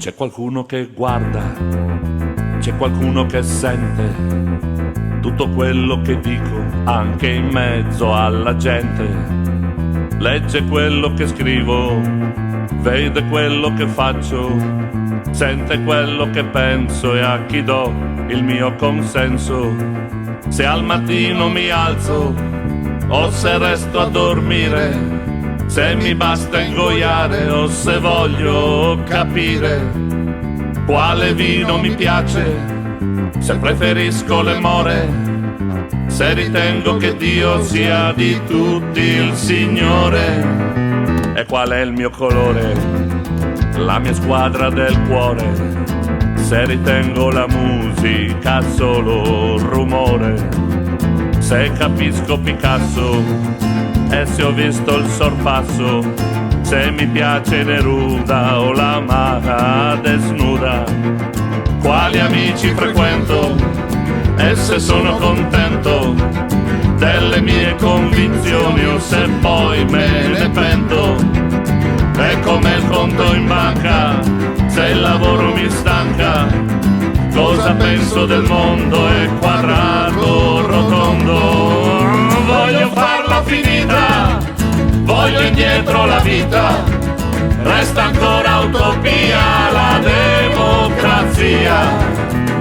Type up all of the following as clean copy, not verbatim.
C'è qualcuno che guarda, c'è qualcuno che sente tutto quello che dico, anche in mezzo alla gente. Legge quello che scrivo, vede quello che faccio, sente quello che penso e a chi do il mio consenso. Se al mattino mi alzo o se resto a dormire, se mi basta ingoiare o se voglio capire quale vino mi piace, se preferisco le more, se ritengo che Dio sia di tutti il Signore, e qual è il mio colore, la mia squadra del cuore, se ritengo la musica solo rumore, se capisco Picasso e se ho visto il sorpasso, se mi piace Neruda o la maga desnuda, quali amici frequento e se sono contento delle mie convinzioni o se poi me ne pento, è come il conto in banca, se il lavoro mi stanca, cosa penso del mondo è quadrato o rotondo. Voglio farla finita, voglio indietro la vita, resta ancora utopia la democrazia.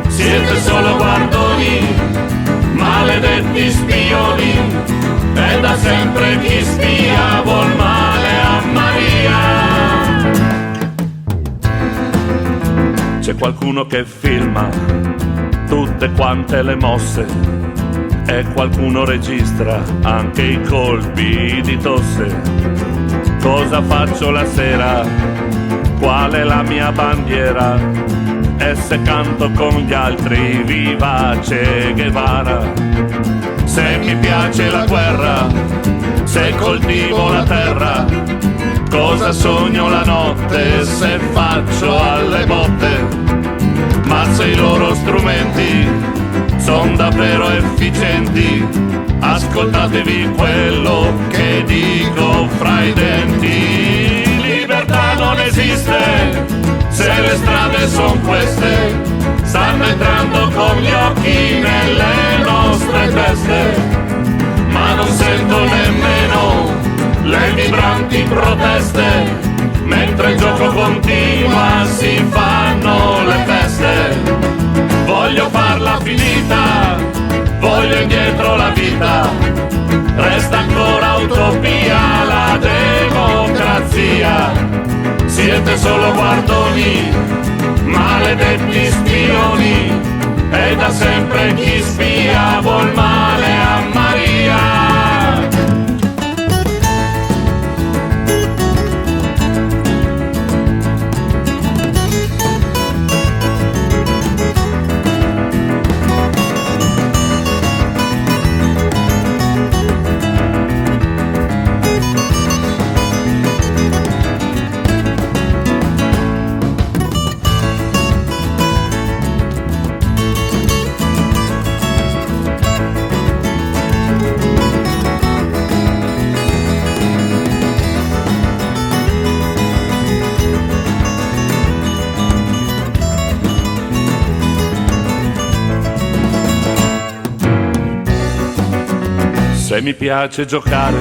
Siete solo guardoni, maledetti spioni, e da sempre chi spia vuol male a Maria. C'è qualcuno che filma tutte quante le mosse e qualcuno registra anche i colpi di tosse. Cosa faccio la sera? Qual è la mia bandiera? E se canto con gli altri viva Che Guevara? Se mi piace la guerra, se coltivo la terra, cosa sogno la notte se faccio alle botte? Ma se i loro strumenti son davvero efficienti, ascoltatevi quello che dico fra i denti. Libertà non esiste se le strade son queste, stanno entrando con gli occhi nelle nostre teste, ma non sento nemmeno le vibranti proteste, mentre il gioco continua si fanno le feste. Voglio farla finita, voglio indietro la vita, resta ancora utopia la democrazia. Siete solo guardoni, maledetti spioni, e da sempre chi spia vuol male a Maria. Se mi piace giocare,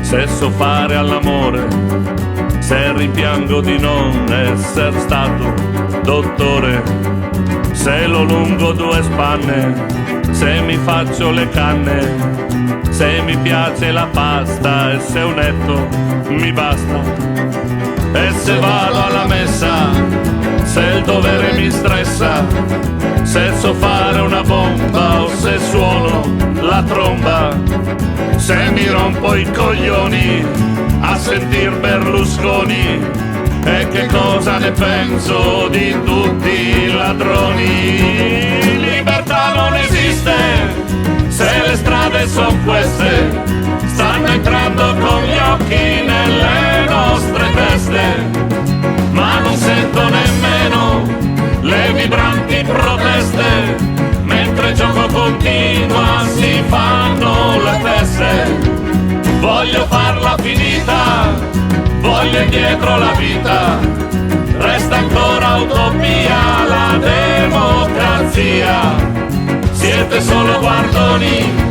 se so fare all'amore, se rimpiango di non essere stato dottore, se lo lungo due spanne, se mi faccio le canne, se mi piace la pasta e se un netto mi basta, e se vado alla messa, se il dovere mi stressa, se so fare una bomba o se suono la tromba, se mi rompo i coglioni a sentir Berlusconi, e che cosa ne penso di tutti i ladroni. Libertà non esiste se le strade son queste, stanno entrando con gli occhi nelle nostre teste, ma non sento nemmeno le vibranti proteste, mentre il gioco continua si fanno le feste. Voglio farla finita, voglio indietro la vita, resta ancora l'utopia, la democrazia. Siete solo guardoni